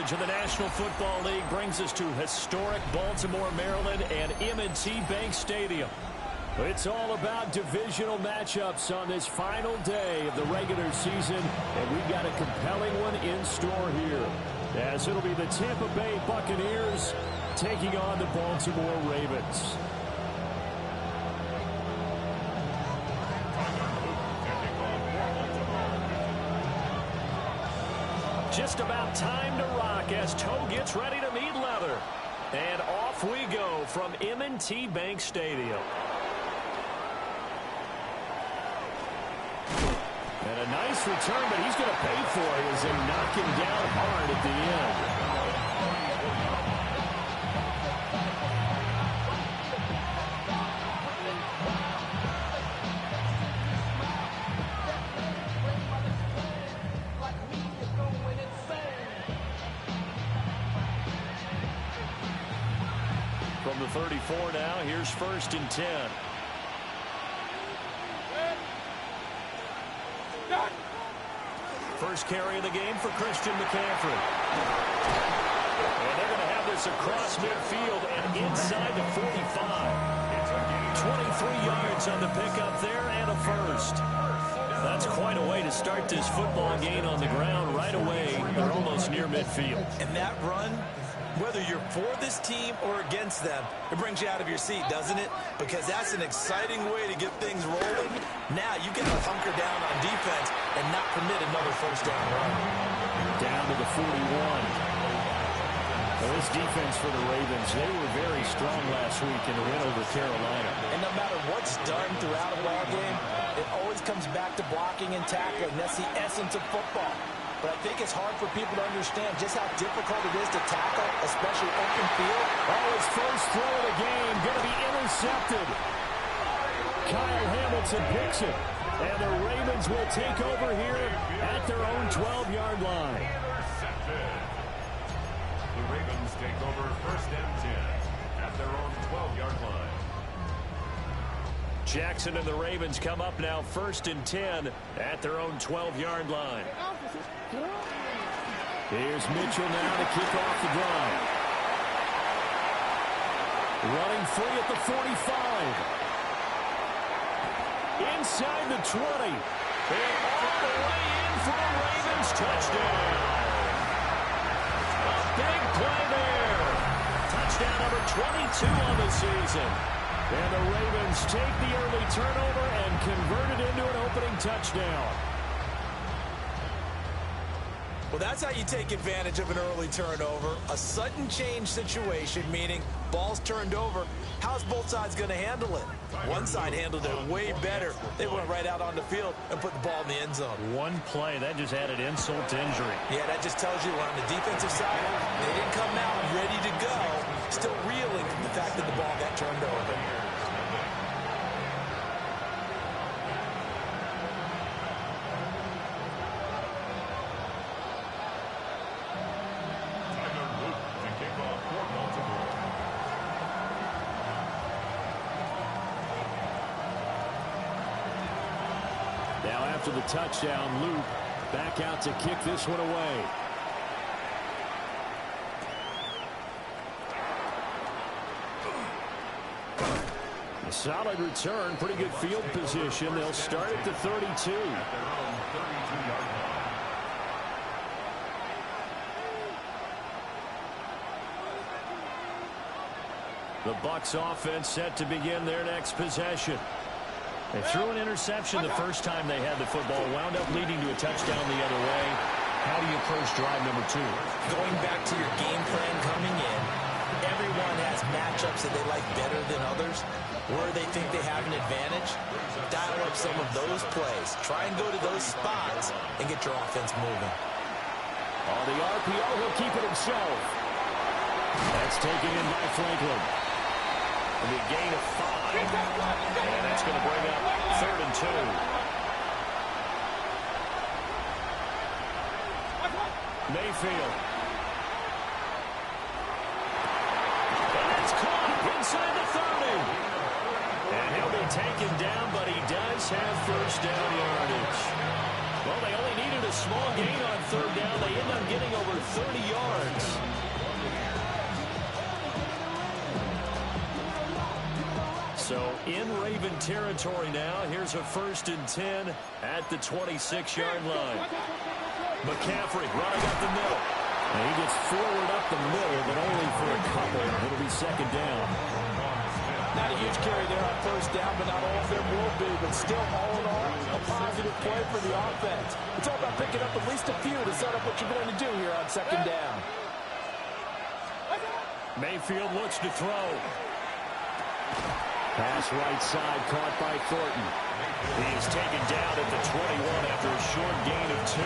coverage of the National Football League brings us to historic Baltimore, Maryland, and M&T Bank Stadium. It's all about divisional matchups on this final day of the regular season, and we've got a compelling one in store here, as it'll be the Tampa Bay Buccaneers taking on the Baltimore Ravens. Just about time to rock as Toe gets ready to meet leather. And off we go from M&T Bank Stadium. And a nice return, but he's going to pay for it as they knock him down hard at the end. From the 34 now, here's 1st and 10. First carry of the game for Christian McCaffrey. And they're going to have this across midfield and inside the 45. 23 yards on the pickup there and a first. That's quite a way to start this football game on the ground right away. They're almost near midfield. And that run, whether you're for this team or against them, it brings you out of your seat, doesn't it? Because that's an exciting way to get things rolling. Now you got to hunker down on defense and not permit another first down run. Down to the 41. Well, this defense for the Ravens, they were very strong last week in the win over Carolina. And no matter what's done throughout a ball game, it always comes back to blocking and tackling. That's the essence of football. But I think it's hard for people to understand just how difficult it is to tackle, especially open field. Oh, his first throw of the game going to be intercepted. Kyle Hamilton picks it. And the Ravens will take over here at their own 12-yard line. The Ravens take over 1st and 10 at their own 12-yard line. Jackson and the Ravens come up now 1st and 10 at their own 12-yard line. Here's Mitchell now to kick off the drive. Running free at the 45. Inside the 20. And all the way in for the Ravens touchdown. A big play there. Touchdown number 22 on the season. And the Ravens take the early turnover and convert it into an opening touchdown. Well, that's how you take advantage of an early turnover. A sudden change situation, meaning ball's turned over. How's both sides going to handle it? One side handled it way better. They went right out on the field and put the ball in the end zone. One play, that just added insult to injury. Yeah, that just tells you on the defensive side, they didn't come out ready to go, still reeling from the fact that the ball got turned over. Now after the touchdown, Luke back out to kick this one away. A solid return, pretty good field position. They'll start at the 32. The Bucs offense set to begin their next possession. They threw an interception the first time they had the football, wound up leading to a touchdown the other way. How do you approach drive number 2? Going back to your game plan coming in, everyone has matchups that they like better than others. Where they think they have an advantage, dial up some of those plays. Try and go to those spots and get your offense moving. On the RPO, he'll keep it himself. That's taken in by Franklin. And a gain of 5. And that's going to bring up 3rd and 2. Mayfield. And it's caught inside the 30. And he'll be taken down, but he does have first down yardage. Well, they only needed a small gain on 3rd down. They end up getting over 30 yards. So in Raven territory now. Here's a 1st and 10 at the 26-yard line. McCaffrey running up the middle. And he gets forward up the middle, but only for a couple. It'll be 2nd down. Not a huge carry there on 1st down, but not all of them will be. But still, all in all, a positive play for the offense. It's all about picking up at least a few to set up what you're going to do here on 2nd down. Mayfield looks to throw. Pass right side, caught by Thornton. He is taken down at the 21 after a short gain of 2.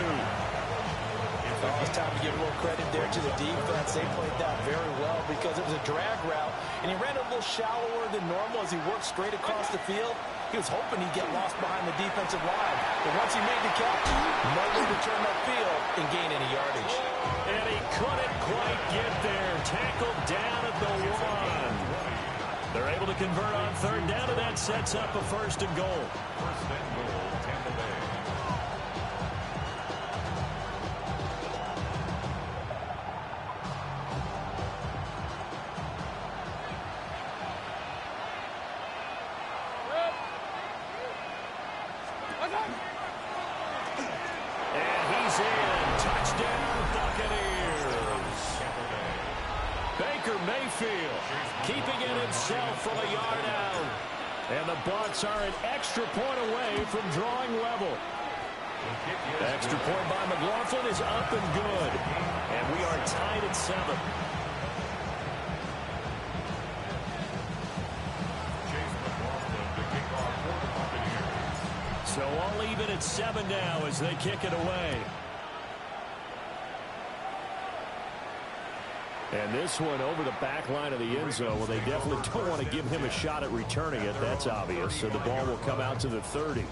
It's time to give a little credit there to the defense. They played that very well because it was a drag route, and he ran a little shallower than normal as he worked straight across the field. He was hoping he'd get lost behind the defensive line. But once he made the catch, no way to turn upfield and gain any yardage. And he couldn't quite get there. Tackled down at the 1. They're able to convert on 3rd down, and that sets up a 1st and goal. 1st and goal, Tampa Bay. And he's in. Touchdown, Buccaneers. Baker Mayfield keeping it himself from a yard out. And the Bucs are an extra point away from drawing level. The extra point by McLaughlin is up and good. And we are tied at 7. So all even at 7 now as they kick it away. And this one over the back line of the end zone. Well, they definitely don't want to give him a shot at returning it. That's obvious. So the ball will come out to the 30.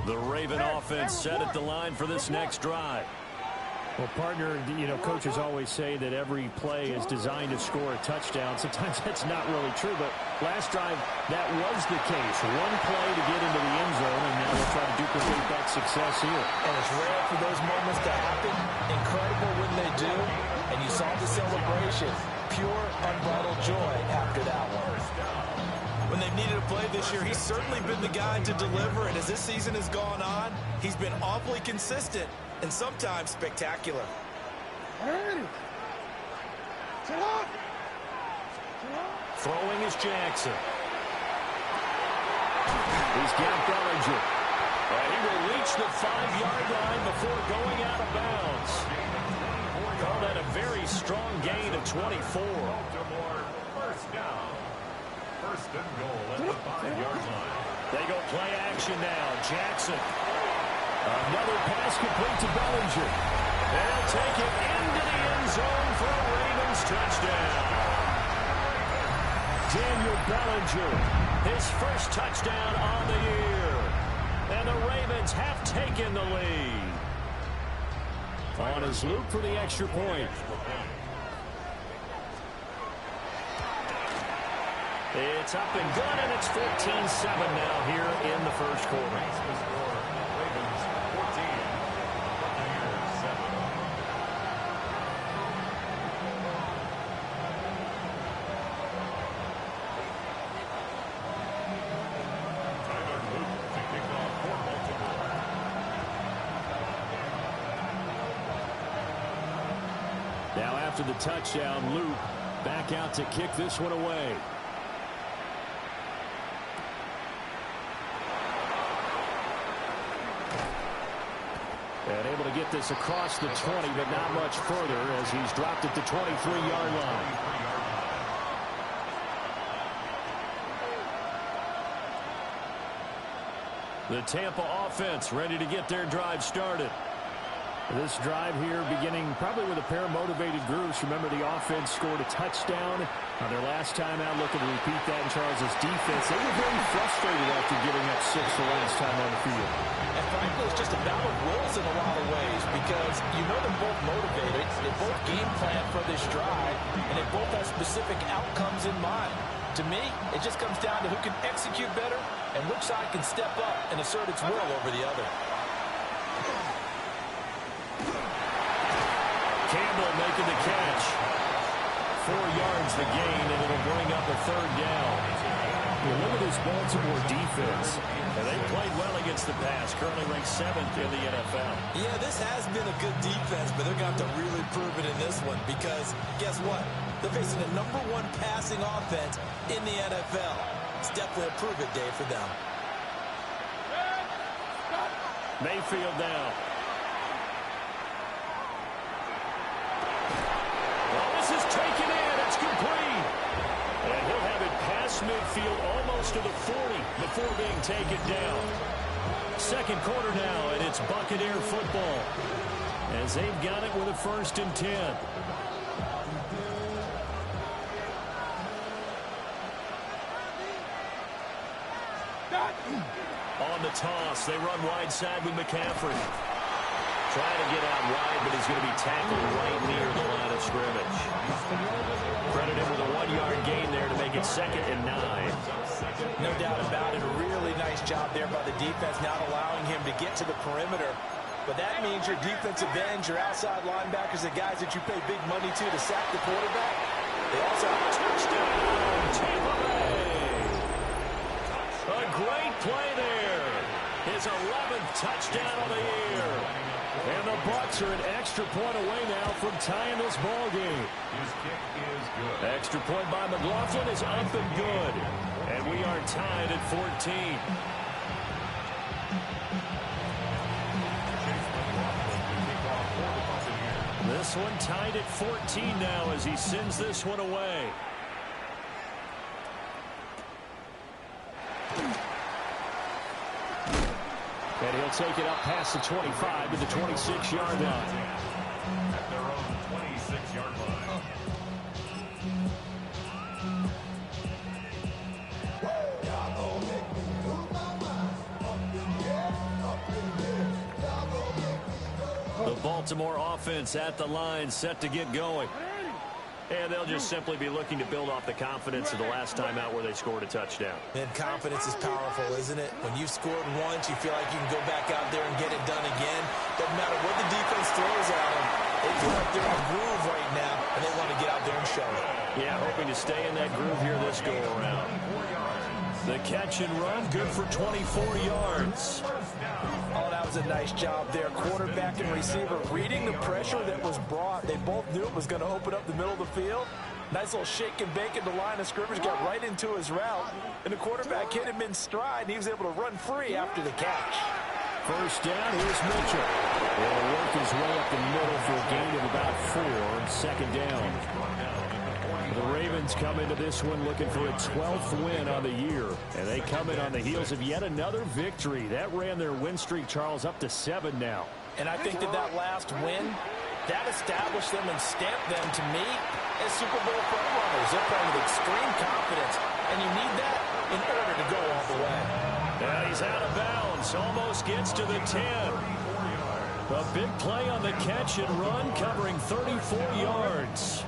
The Raven offense set at the line for this next drive. Well, partner, you know, coaches always say that every play is designed to score a touchdown. Sometimes that's not really true, but last drive, that was the case. One play to get into the end zone, and now they'll try to duplicate that success here. And it's rare for those moments to happen. Incredible when they do. And you saw the celebration. Pure, unbridled joy after that one. When they've needed a play this year, he's certainly been the guy to deliver. And as this season has gone on, he's been awfully consistent and sometimes spectacular. Throwing is Jackson. He's got Bellinger. And he will reach the 5-yard line before going out of bounds. Call that a very strong gain of 24. Baltimore, 1st down. 1st and goal at the 5-yard line. They go play action now. Jackson. Another pass complete to Bellinger. They'll take it into the end zone for a Ravens touchdown. Daniel Bellinger, his first touchdown on the year. And the Ravens have taken the lead. On his loop for the extra point. It's up and good, and it's 14-7 now here in the first quarter. Now after the touchdown, Luke back out to kick this one away. And able to get this across the 20, but not much further as he's dropped at the 23-yard line. The Tampa offense ready to get their drive started. This drive here beginning probably with a pair of motivated groups. Remember, the offense scored a touchdown on their last time out, looking to repeat that in Charles' defense. They were very frustrated after giving up 6 the last time on the field. And frankly, it's just a battle of wills in a lot of ways because you know they're both motivated. They both game plan for this drive, and they both have specific outcomes in mind. To me, it just comes down to who can execute better and which side can step up and assert its will over the other. Campbell making the catch. 4 yards the gain, and it'll bring up a third down. Well, look at this Baltimore defense. And they played well against the pass, currently ranked 7th in the NFL. Yeah, this has been a good defense, but they're going to have to really prove it in this one because guess what? They're facing the #1 passing offense in the NFL. It's definitely a prove-it day for them. Mayfield now. Well, this is taken in. It's complete. And he'll have it past midfield almost to the 40 before being taken down. Second quarter now, and it's Buccaneer football as they've got it with a 1st and 10. On the toss, they run wide side with McCaffrey. Trying to get out wide, but he's going to be tackled right near the line of scrimmage. Credit him with a 1-yard gain there to make it 2nd and 9. No doubt about it. A really nice job there by the defense, not allowing him to get to the perimeter. But that means your defensive ends, your outside linebackers, the guys that you pay big money to sack the quarterback, they also have a touchdown. Tampa Bay. A great play there. His 11th touchdown of the year. And the Bucs are an extra point away now from tying this ball game. His kick is good. Extra point by McLaughlin is up and good. And we are tied at 14. This one tied at 14 now as he sends this one away. And he'll take it up past the 25 to the 26-yard line. At their own 26-yard line. The Baltimore offense at the line, set to get going. And they'll just simply be looking to build off the confidence of the last time out where they scored a touchdown. And confidence is powerful, isn't it? When you've scored once, you feel like you can go back out there and get it done again. Doesn't matter what the defense throws at them. They feel like they're in a groove right now, and they want to get out there and show it. Yeah, hoping to stay in that groove here this go-around. The catch and run, good for 24 yards. Oh, that was a nice job there. Quarterback and receiver reading the pressure that was brought. They both knew it was going to open up the middle of the field. Nice little shake and bake at the line of scrimmage, got right into his route. And the quarterback hit him in stride, and he was able to run free after the catch. First down, here's Mitchell. He'll work his way up the middle for a gain of about 4. Second down. The Ravens come into this one looking for a 12th win on the year. And they come in on the heels of yet another victory. That ran their win streak, Charles, up to 7 now. And I think that last win, that established them and stamped them, to me, as Super Bowl frontrunners. They're playing with extreme confidence. And you need that in order to go all the way. And he's out of bounds. Almost gets to the 10. A big play on the catch and run, covering 34 yards.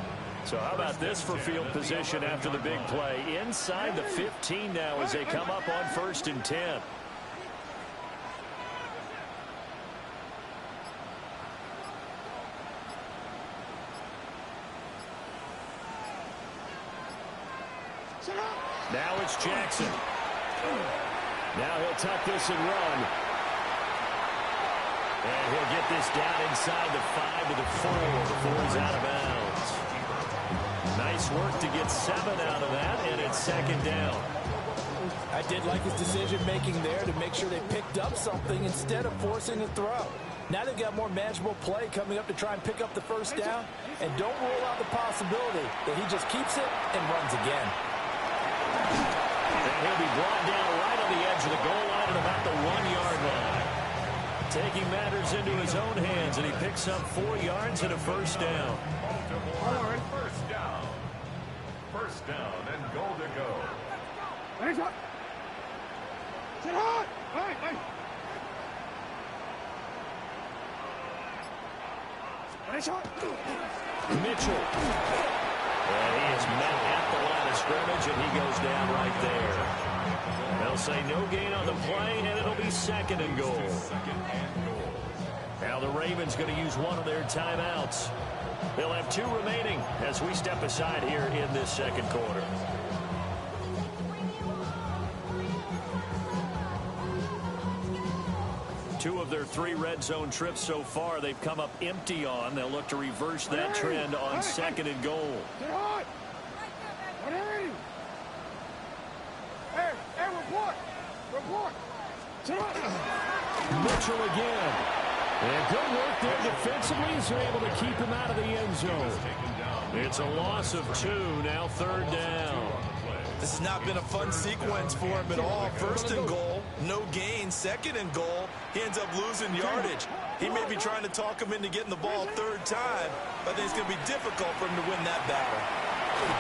So how about this for field position after the big play? Inside the 15 now as they come up on 1st and 10. Now it's Jackson. Now he'll tuck this and run. And he'll get this down inside the 5 to the 4 before he's out of bounds. Nice work to get 7 out of that, and it's 2nd down. I did like his decision-making there to make sure they picked up something instead of forcing a throw. Now they've got more manageable play coming up to try and pick up the first down, and don't rule out the possibility that he just keeps it and runs again. And he'll be brought down right on the edge of the goal line at about the 1-yard line. Taking matters into his own hands, and he picks up 4 yards and a first down. Baltimore, first down. First down and goal to go. Mitchell. And he is met at the line of scrimmage, and he goes down right there. They'll say no gain on the play, and it'll be 2nd and goal. Now the Ravens going to use one of their timeouts. They'll have 2 remaining as we step aside here in this second quarter. Two of their 3 red zone trips so far, they've come up empty on. They'll look to reverse that trend on 2nd and goal. Mitchell again. And good work there defensively as they're able to keep him out of the end zone. It's a loss of 2, now 3rd down. This has not been a fun sequence for him at all. 1st and goal, no gain. 2nd and goal, he ends up losing yardage. He may be trying to talk him into getting the ball 3rd time, but I think it's going to be difficult for him to win that battle.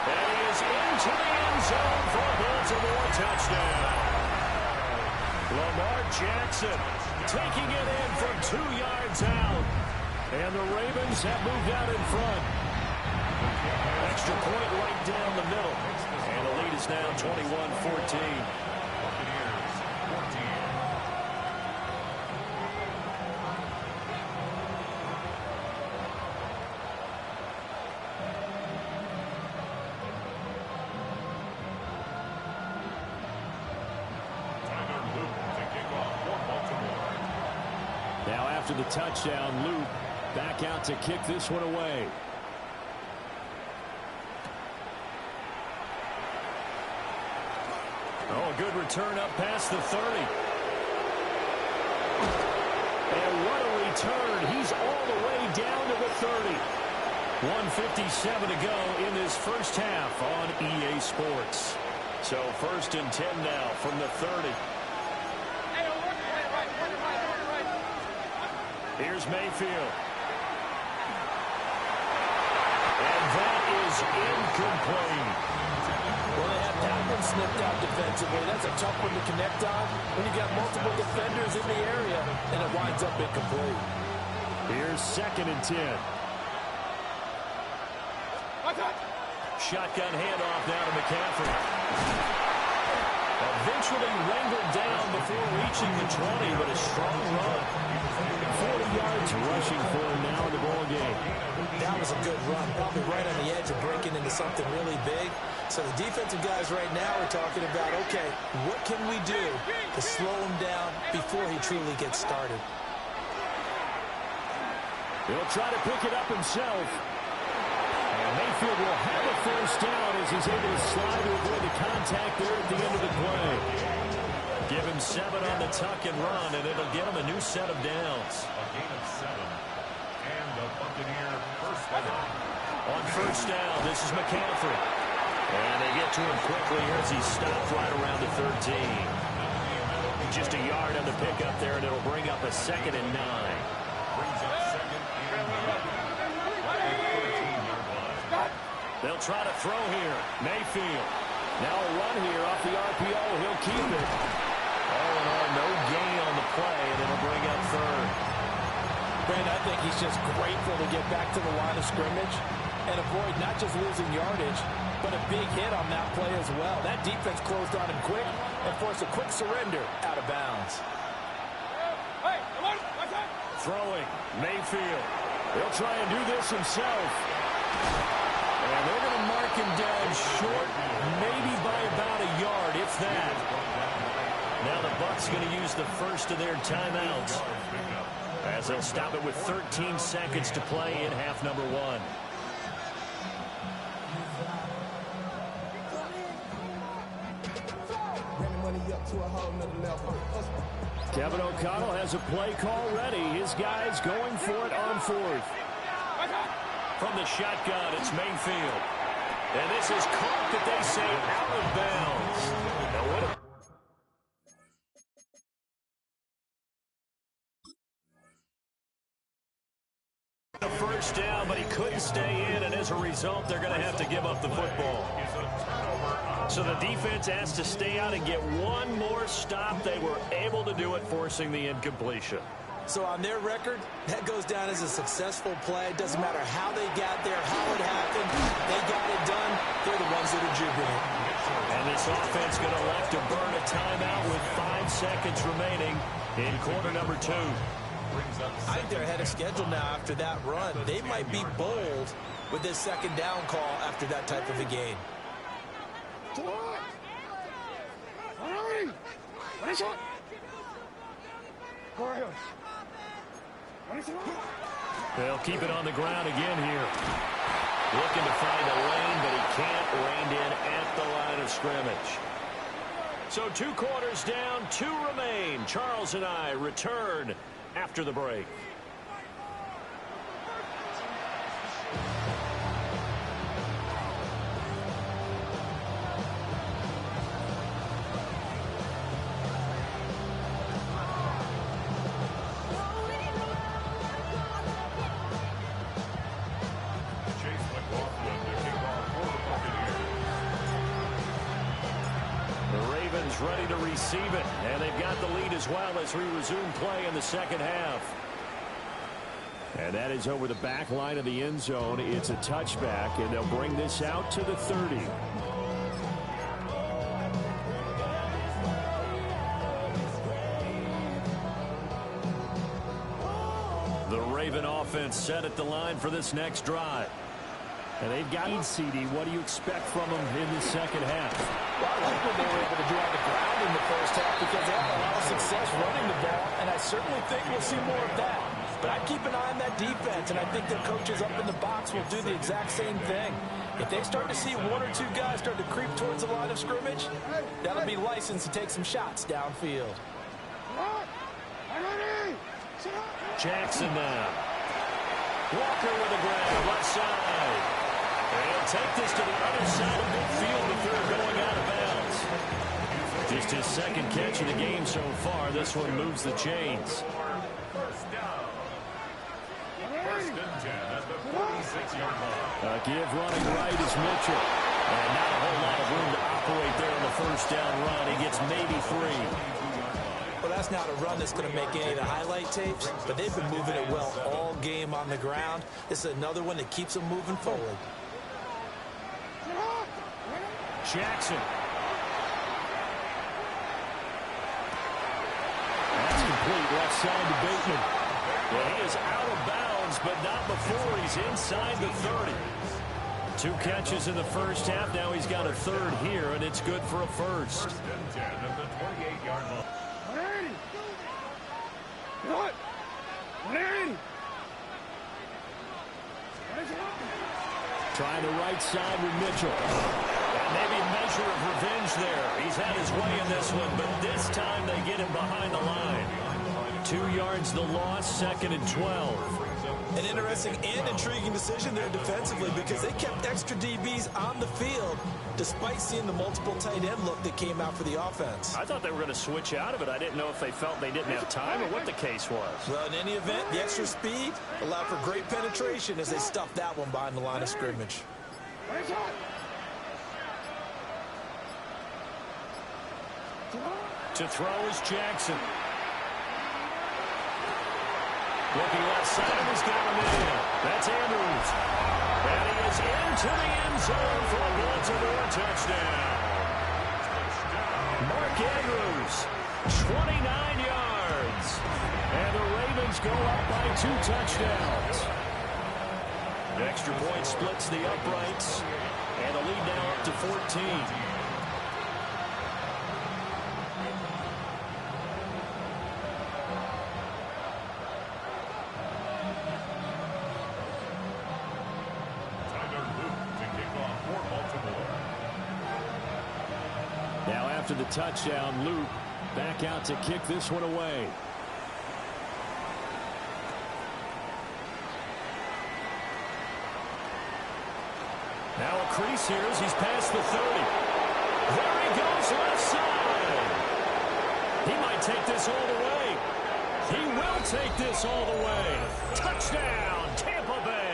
And he is into the end zone for a Baltimore touchdown. Lamar Jackson taking it in from 2 yards out. And the Ravens have moved out in front. Extra point right down the middle. And the lead is now 21-14. Now after the touchdown, Luke back out to kick this one away. Oh, a good return up past the 30. And what a return. He's all the way down to the 30. 1:57 to go in this first half on EA Sports. So 1st and 10 now from the 30. Here's Mayfield. And that is incomplete. Well, they have that one snipped out defensively. That's a tough one to connect on when you've got multiple defenders in the area, and it winds up incomplete. Here's 2nd and 10. Shotgun handoff now to McCaffrey. Eventually wrangled down before reaching the 20, but a strong run. 40 yards rushing for him now in the ball game. That was a good run, probably right on the edge of breaking into something really big. So the defensive guys right now are talking about, okay, what can we do to slow him down before he truly gets started? He'll try to pick it up himself. And Mayfield will have a 1st down as he's able to slide to avoid the contact there at the end of the play. Give him 7 on the tuck and run, and it'll get him a new set of downs. A gain of 7. And the Buccaneer 1st down. On 1st down, this is McCaffrey. And they get to him quickly here as he stopped right around the 13. Just a yard on the pickup there, and it'll bring up a 2nd and 9. Brings up 2nd and 9. They'll try to throw here. Mayfield. Now a run here off the RPO. He'll keep it. All in all, no gain on the play, and it'll bring up 3rd. Brandon, I think he's just grateful to get back to the line of scrimmage and avoid not just losing yardage, but a big hit on that play as well. That defense closed on him quick and forced a quick surrender out of bounds. Throwing. Mayfield. He'll try and do this himself. And they're going to mark him down short, maybe by about a yard, if that. Now the Bucs going to use the first of their timeouts, as they'll stop it with 13 seconds to play in half number 1. Kevin O'Connell has a play call ready. His guys going for it on 4th. From the shotgun, it's Mayfield. And this is caught that they say out of bounds. Now what a first down, but he couldn't stay in, and as a result, they're going to have to give up the football. So the defense has to stay out and get one more stop. They were able to do it, forcing the incompletion. So on their record, that goes down as a successful play. It doesn't matter how they got there, how it happened. They got it done. They're the ones that are jubilant. And this offense going to elect to burn a timeout with 5 seconds remaining in quarter number 2. brings up I think they're ahead of schedule now after that run. They might be bold with this second down call after that type of a gain. They'll keep it on the ground again here. Looking to find a lane, but he can't. Reined in at the line of scrimmage. So 2 quarters down, 2 remain. Charles and I return after the break. Ready to receive it, and they've got the lead as well as we resume play in the second half. And that is over the back line of the end zone. It's a touchback, and they'll bring this out to the 30. The Raven offense set at the line for this next drive. And they've got CD. What do you expect from them in the second half? Well, I like what they were able to do on the ground in the first half because they had a lot of success running the ball, and I certainly think we'll see more of that. But I keep an eye on that defense, and I think the coaches up in the box will do the exact same thing. If they start to see 1 or 2 guys start to creep towards the line of scrimmage, that'll be licensed to take some shots downfield. Jackson now. Walker with a grab, left side. He'll take this to the other side of midfield before going out of bounds. Just his second catch of the game so far. This one moves the chains. first down. First and 10 at the 46-yard line. Give running right is Mitchell. And not a whole lot of room to operate there on the first down run. He gets maybe 3. Well, that's not a run that's going to make any of the highlight tapes, but they've been moving it well all game on the ground. This is another one that keeps them moving forward. Jackson. That's complete left side to Bateman. Well, he is out of bounds, but not before he's inside the 30. 2 catches in the first half. Now he's got a third here, and it's good for a first. First and 10 at the 28-yard line. Trying the right side with Mitchell. And maybe a measure of revenge there. He's had his way in this one, but this time they get him behind the line. 2 yards the loss, 2nd and 12. An interesting and intriguing decision there defensively because they kept extra DBs on the field despite seeing the multiple tight end look that came out for the offense. I thought they were going to switch out of it. I didn't know if they felt they didn't have time or what the case was. Well, in any event, the extra speed allowed for great penetration as they stuffed that one behind the line of scrimmage. To throw is Jackson. Looking left side, he's got him in. That's Andrews. And he is into the end zone for a Baltimore touchdown. Mark Andrews, 29 yards. And the Ravens go up by 2 touchdowns. The extra point splits the uprights. And the lead now up to 14. Now after the touchdown, Luke back out to kick this one away. Now a crease here as he's past the 30. There he goes left side. He might take this all the way. He will take this all the way. Touchdown, Tampa Bay.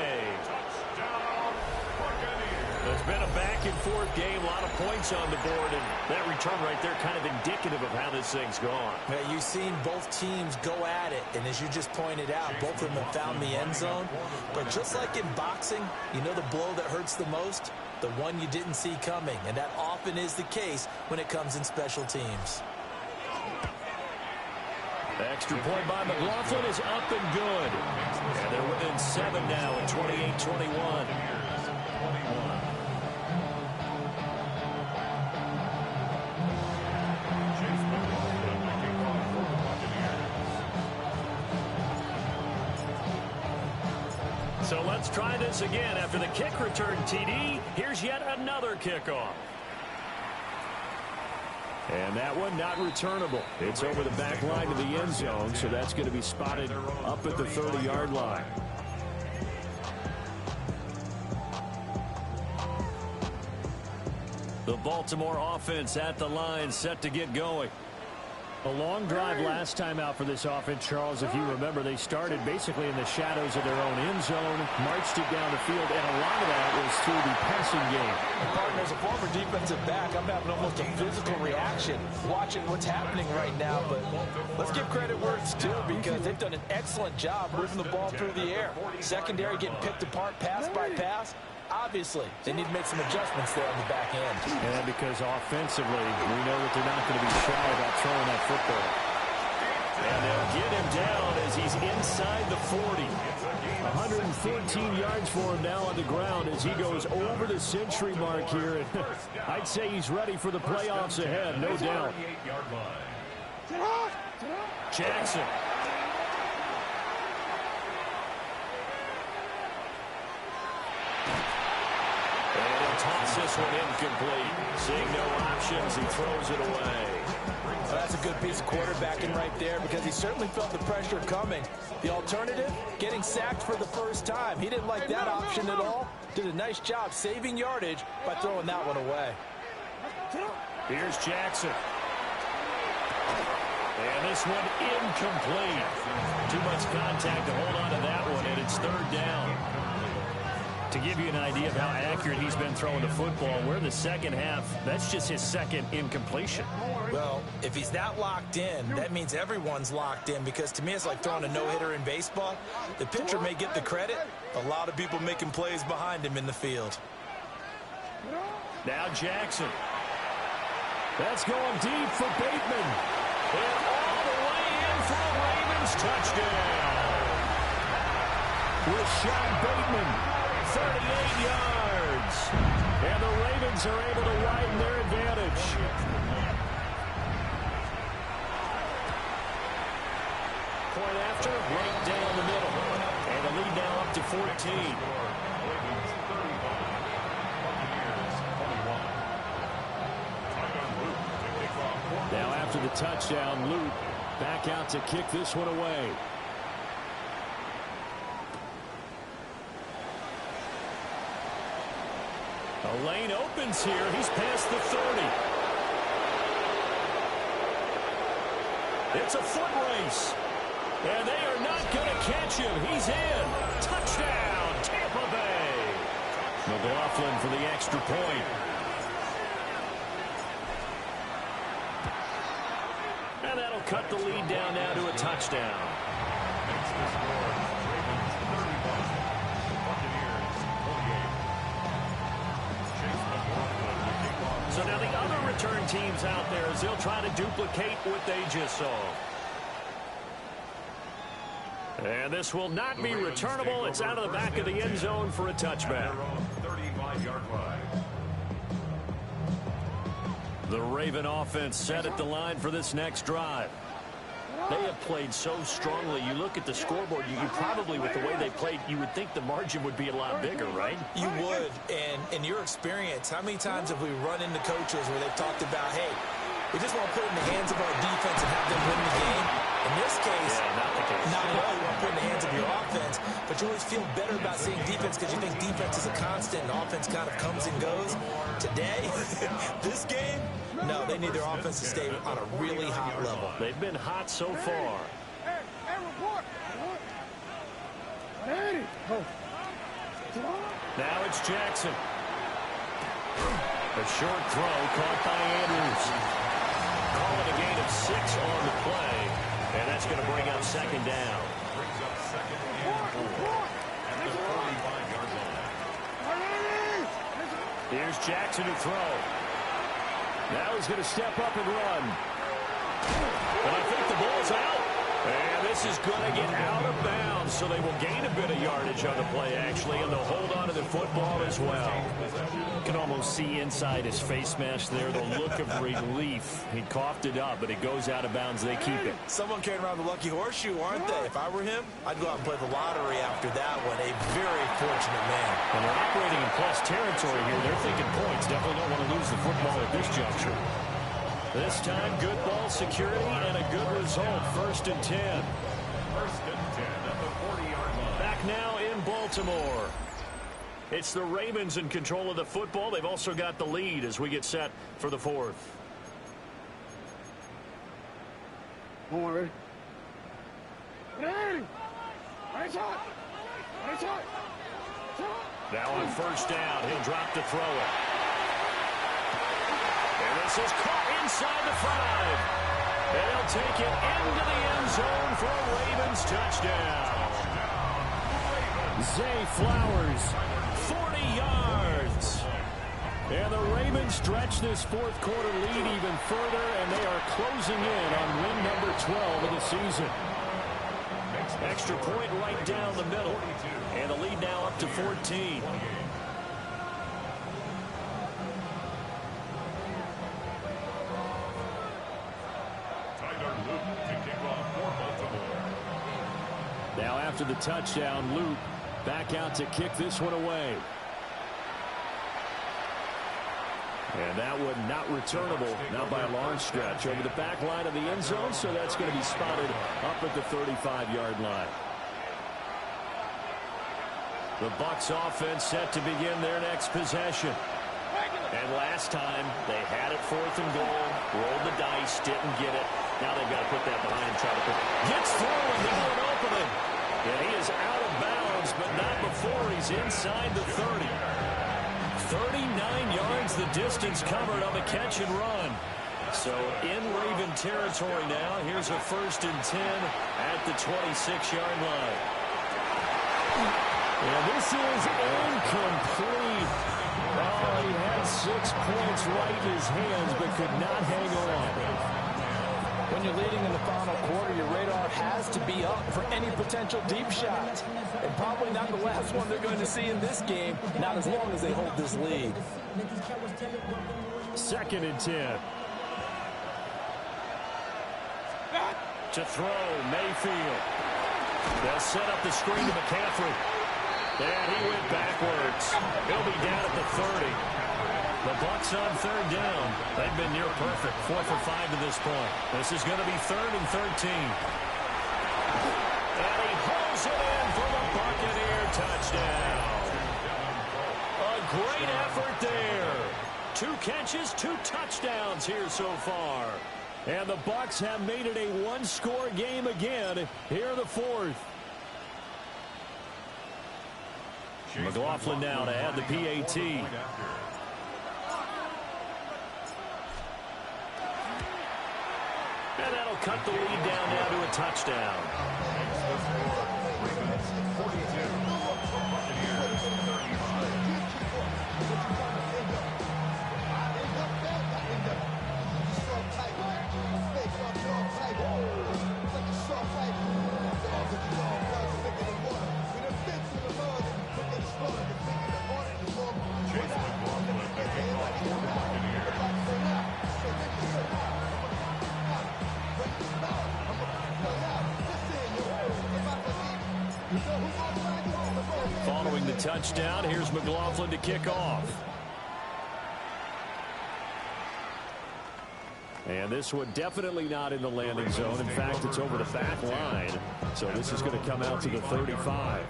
It's been a back-and-forth game, a lot of points on the board, and that return right there kind of indicative of how this thing's gone. Yeah, you've seen both teams go at it, and as you just pointed out, both of them have found the end zone. But just like in boxing, you know the blow that hurts the most? The one you didn't see coming, and that often is the case when it comes in special teams. Extra point by McLaughlin is up and good. And they're within 7 now at 28-21. So let's try this again. After the kick return TD, here's yet another kickoff. And that one not returnable. It's over the back line of the end zone, so that's going to be spotted up at the 30-yard line. The Baltimore offense at the line, set to get going. A long drive last time out for this offense, Charles. If you remember, they started basically in the shadows of their own end zone, marched it down the field, and a lot of that was through the passing game. Partner, as a former defensive back, I'm having almost a physical reaction watching what's happening right now. But let's give credit where it's due, because they've done an excellent job moving the ball through the air. Secondary getting picked apart pass by pass. Obviously, they need to make some adjustments there on the back end. And because offensively, we know that they're not going to be shy about throwing that football. And they'll get him down as he's inside the 40. 114 yards for him now on the ground as he goes over the century mark here. I'd say he's ready for the playoffs ahead, no doubt. Jackson. Toss this one incomplete. Seeing no options, he throws it away. Well, that's a good piece of quarterbacking right there, because he certainly felt the pressure coming. The alternative, getting sacked for the first time. He didn't like that option at all. Did a nice job saving yardage by throwing that one away. Here's Jackson. And this one incomplete. Too much contact to hold on to that one, and it's third down. To give you an idea of how accurate he's been throwing the football, we're in the second half. That's just his second incompletion. Well, if he's that locked in, that means everyone's locked in, because to me it's like throwing a no-hitter in baseball. The pitcher may get the credit. A lot of people making plays behind him in the field. Now Jackson. That's going deep for Bateman. And all the way in for a Ravens touchdown. Rashad Bateman. 38 yards. And the Ravens are able to widen their advantage. Point after, right down the middle. And the lead now up to 14. Now after the touchdown, Luke back out to kick this one away. A lane opens here. He's past the 30. It's a foot race. And they are not going to catch him. He's in. Touchdown, Tampa Bay. McLaughlin for the extra point. And that'll cut the lead down now to a touchdown. So now the other return teams out there, as they'll try to duplicate what they just saw. And this will not be returnable. It's out of the back of the end zone for a touchback. 35-yard line. The Raven offense set at the line for this next drive. They have played so strongly. You look at the scoreboard, you probably, with the way they played, you would think the margin would be a lot bigger, right? You would. And in your experience, how many times have we run into coaches where they've talked about, hey, we just want to put it in the hands of our defense and have them win the game? In this case, not the case. Not at all. You want to put it in the hands of your offense, but you always feel better about seeing defense because you think defense is a constant and offense kind of comes and goes. Today, this game, no, they need their offense to stay on a really hot level. They've been hot so far. Now it's Jackson. A short throw caught by Andrews. Call it a gain of 6 on the play, and that's going to bring up second down. Brings up second and 4 at the 45-yard line. Here's Jackson to throw. Now he's going to step up and run. And I think the ball's out. this is going to get out of bounds, so they will gain a bit of yardage on the play, actually, and they'll hold on to the football as well. You can almost see inside his face mask there the look of relief. He coughed it up, but it goes out of bounds. They keep it. Someone carrying around the lucky horseshoe, aren't they? If I were him, I'd go out and play the lottery after that one. A very fortunate man. And they're operating in plus territory here. They're thinking points. Definitely don't want to lose the football at this juncture. This time, good ball security and a good result. 1st and 10. 1st and 10 at the 40-yard line. Back now in Baltimore. It's the Ravens in control of the football. They've also got the lead as we get set for the 4th. Ready? Right side. Right side. Now on 1st down, he'll drop to throw it. And this is caught inside the 5. And he'll take it into the end zone for a Ravens touchdown. Zay Flowers, 40 yards. And the Ravens stretch this 4th quarter lead even further, and they are closing in on win number 12 of the season. Extra point right down the middle. And the lead now up to 14. Now after the touchdown, Luke back out to kick this one away. And that one not returnable, not by a long stretch, over the back line of the end zone, so that's going to be spotted up at the 35-yard line. The Bucs offense set to begin their next possession. And last time, they had it 4th and goal, rolled the dice, didn't get it. Now they've got to put that behind and try to put it. Gets through, and now an opening. And he is out of bounds, but not before he's inside the 30. 39 yards the distance covered on the catch and run. So in Raven territory now. Here's a 1st and 10 at the 26-yard line. And this is incomplete. Oh, he had 6 points right in his hands, but could not hang on. When you're leading in the final quarter, your radar has to be up for any potential deep shot. And probably not the last one they're going to see in this game, not as long as they hold this lead. 2nd and 10. To throw, Mayfield. They'll set up the screen to McCaffrey. And he went backwards. He'll be down at the 30. The Bucs on 3rd down. They've been near perfect. 4 for 5 to this point. This is going to be 3rd and 13. And he hauls it in for the Buccaneer touchdown. A great effort there. 2 catches, 2 touchdowns here so far. And the Bucs have made it a 1-score game again here in the 4th. McLaughlin now to add the PAT. And that'll cut the lead down now to a touchdown. Following the touchdown, here's McLaughlin to kick off. And this one definitely not in the landing zone. In fact, it's over the back line. So this is going to come out to the 35.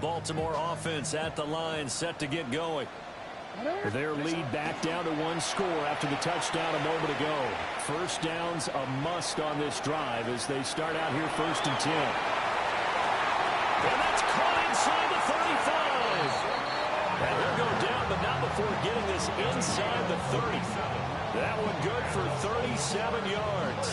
Baltimore offense at the line, set to get going. Their lead back down to 1 score after the touchdown a moment ago. 1st down's a must on this drive as they start out here 1st and 10. And that's caught inside the 35. And he'll go down, but not before getting this inside the 30. That one good for 37 yards.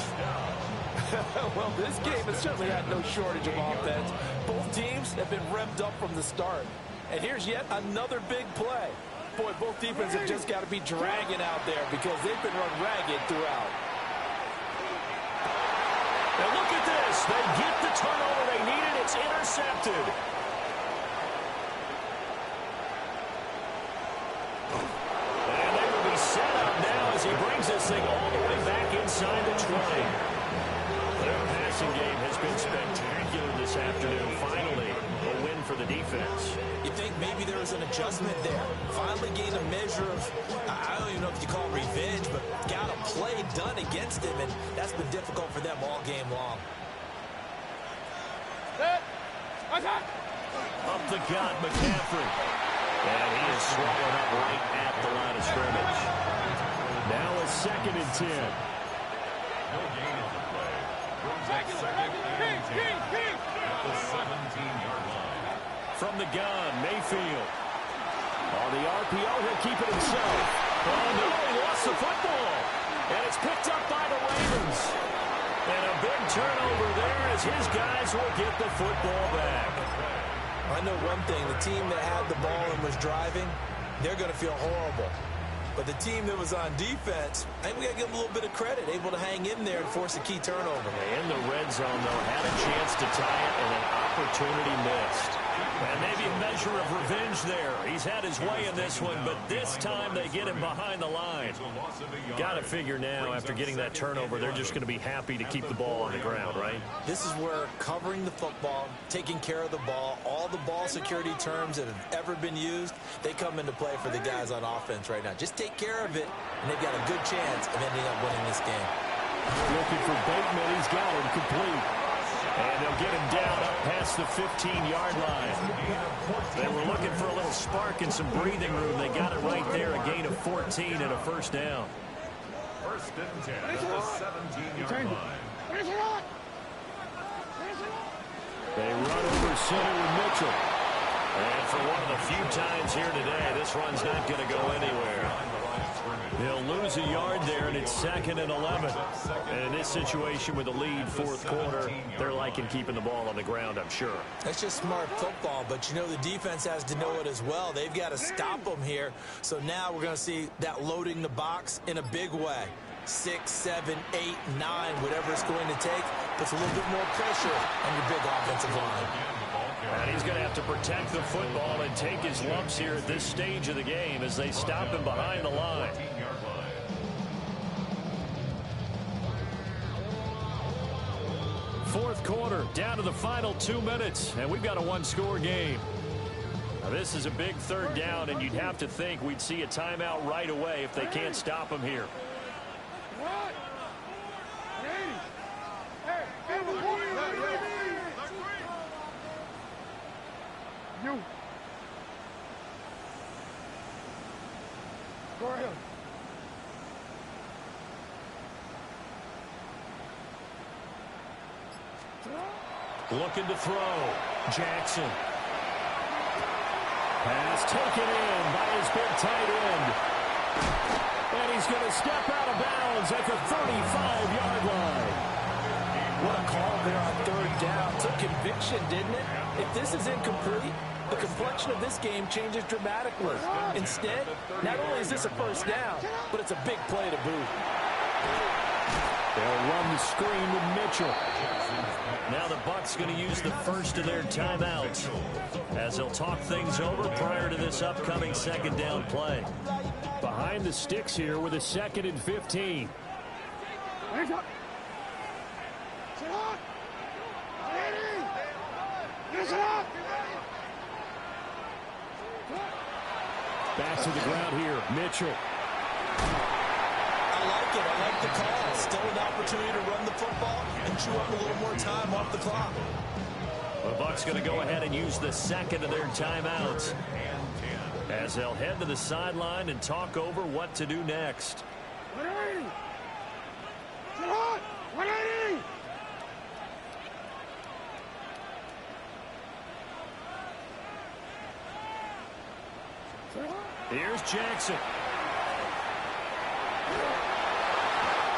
Well, this game has certainly had no shortage of offense. Both teams have been revved up from the start. And here's yet another big play. Boy, both defenses have just got to be dragging out there because they've been run ragged throughout. And look at this. They get the turnover they needed. It's intercepted. And they will be set up now as he brings this thing all the way back inside the 20. Their passing game has been spectacular this afternoon. Finally, a win for the defense. You think maybe there was an adjustment there. Finally gained a measure of, I don't even know if you call it revenge, but got a play done against him, and that's been difficult for them all game long. Up the gut, McCaffrey. And he is swallowed up right at the line of scrimmage. Now a 2nd and 10. No gain on the play. Brings up 2nd and 10 at the 17-yard line. From the gun, Mayfield. On the RPO, he'll keep it himself. Oh, no, he lost the football. And it's picked up by the Ravens. And a big turnover there as his guys will get the football back. I know one thing. The team that had the ball and was driving, they're going to feel horrible. But the team that was on defense, I think we got to give them a little bit of credit, able to hang in there and force a key turnover. In the red zone, though, had a chance to tie it and an opportunity missed. And maybe a measure of revenge there. He's had his way in this one, but this time they get him behind the line. Got to figure now, after getting that turnover, they're just going to be happy to keep the ball on the ground, right? This is where covering the football, taking care of the ball, all the ball security terms that have ever been used, they come into play for the guys on offense right now. Just take care of it, and they've got a good chance of ending up winning this game. Looking for Bateman. He's got him complete. And they'll get him down up past the 15-yard line. They were looking for a little spark and some breathing room. They got it right there, a gain of 14 and a first down. 1st and 10 at the 17-yard line. They run over center with Mitchell. And for one of the few times here today, this run's not going to go anywhere. They'll lose a yard there, and it's 2nd and 11. And in this situation with a lead, 4th quarter, they're liking keeping the ball on the ground, I'm sure. That's just smart football, but you know the defense has to know it as well. They've got to stop them here. So now we're going to see that loading the box in a big way. 6, 7, 8, 9, whatever it's going to take, puts a little bit more pressure on your big offensive line. And he's going to have to protect the football and take his lumps here at this stage of the game as they stop him behind the line. 4th quarter, down to the final 2 minutes, and we've got a one-score game. Now, this is a big 3rd down, and you'd have to think we'd see a timeout right away if they can't stop him here. Go ahead. Looking to throw. Jackson. Pass taken in by his big tight end. And he's going to step out of bounds at the 35-yard line. What a call there on 3rd down. Took conviction, didn't it? If this is incomplete, the complexion of this game changes dramatically. Instead, not only is this a 1st down, but it's a big play to boot. They'll run the screen with Mitchell. Now the Bucs going to use the first of their timeouts as they'll talk things over prior to this upcoming 2nd down play. Behind the sticks here with a 2nd and 15. Back to the ground here, Mitchell. I like it. I like the call. Still an opportunity to run the football and chew up a little more time off the clock. The Bucs going to go ahead and use the 2nd of their timeouts as they'll head to the sideline and talk over what to do next. 180. 180. Here's Jackson.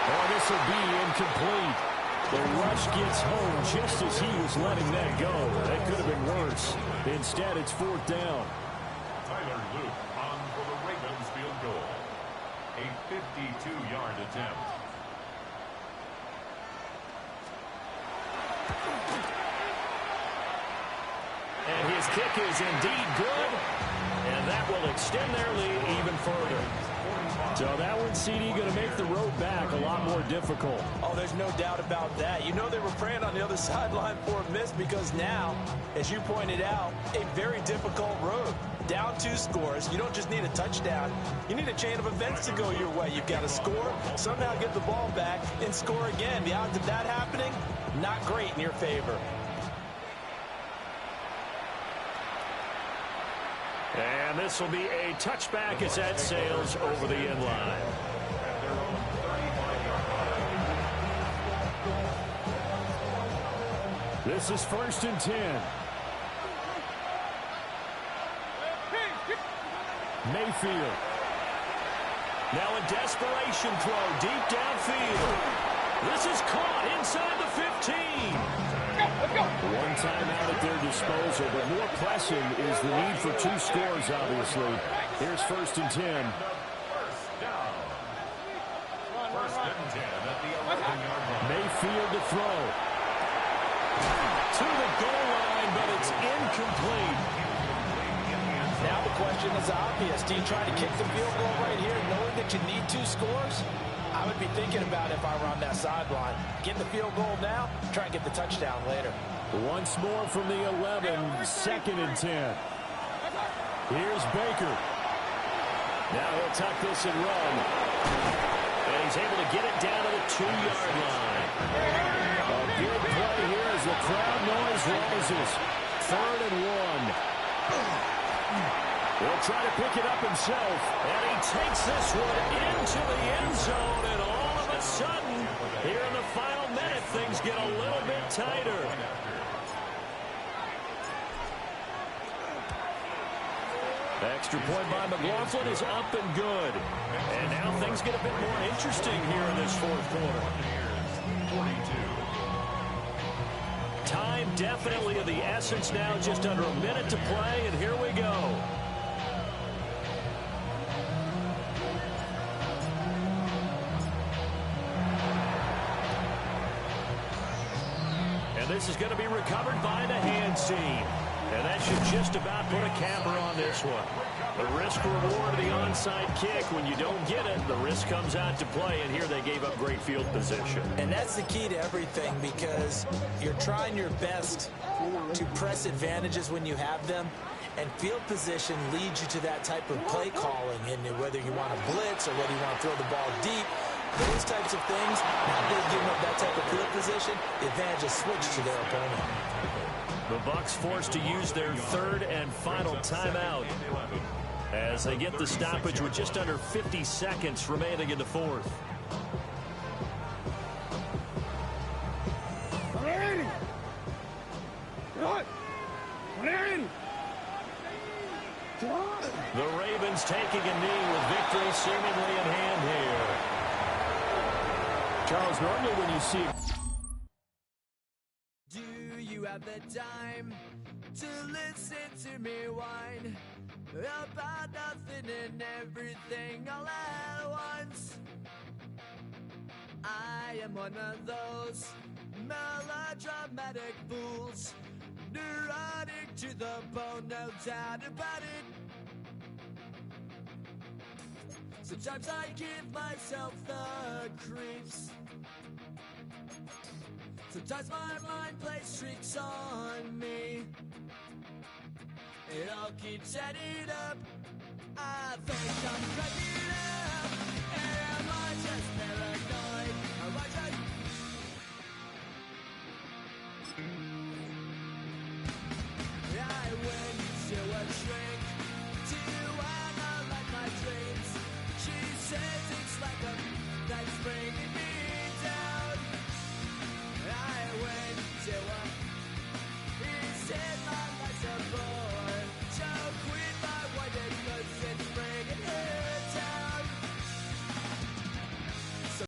Oh, this will be incomplete. The rush gets home just as he was letting that go. That could have been worse. Instead, it's fourth down. Tyler Luke on for the Ravens field goal. A 52-yard attempt. And his kick is indeed good. And that will extend their lead even further. So that one, CD, going to make the road back a lot more difficult. Oh, there's no doubt about that. You know they were praying on the other sideline for a miss because now, as you pointed out, a very difficult road. Down 2 scores. You don't just need a touchdown. You need a chain of events to go your way. You've got to score, somehow get the ball back, and score again. The odds of that happening, not great in your favor. And this will be a touchback as that sails over the end line. This is 1st and 10. Mayfield. Now a desperation throw deep downfield. This is caught inside the 15. One timeout at their disposal, but more pressing is the need for 2 scores, obviously. Here's 1st and 10. First down. 1st and 10 at the 11-yard line. Mayfield to throw. To the goal line, but it's incomplete. Now the question is obvious. Do you try to kick the field goal right here knowing that you need 2 scores? I would be thinking about it if I were on that sideline. Get the field goal now, try and get the touchdown later. Once more from the 11, 2nd and 10. Here's Baker. Now he'll tuck this and run. And he's able to get it down to the 2-yard line. A big play here as the crowd noise rises. 3rd and 1. He'll try to pick it up himself. And he takes this one into the end zone. And all of a sudden, here in the final minute, things get a little bit tighter. Extra point by McLaughlin is up and good. And now things get a bit more interesting here in this 4th quarter. 42. Time definitely of the essence now, just under a minute to play, and here we go. And this is going to be recovered by the hands team. And that should just about put a capper on this one. The risk-reward of the onside kick, when you don't get it, the risk comes out to play, and here they gave up great field position. And that's the key to everything because you're trying your best to press advantages when you have them, and field position leads you to that type of play calling, and whether you want to blitz or whether you want to throw the ball deep, those types of things, now they're giving up that type of field position, the advantage is switched to their opponent. The Bucs forced to use their 3rd and final timeout as they get the stoppage with just under 50 seconds remaining in the 4th. The Ravens taking a knee with victory seemingly in hand here. Charles, normally when you see have the time to listen to me whine about nothing and everything all at once. I am one of those melodramatic fools, neurotic to the bone, no doubt about it. Sometimes I give myself the creeps. Sometimes my mind plays tricks on me. It all keeps adding up. I think I'm cracking up. Am I just paranoid? Am I just... I went to a shrink to analyze my dreams. She says it's like a that's bringing me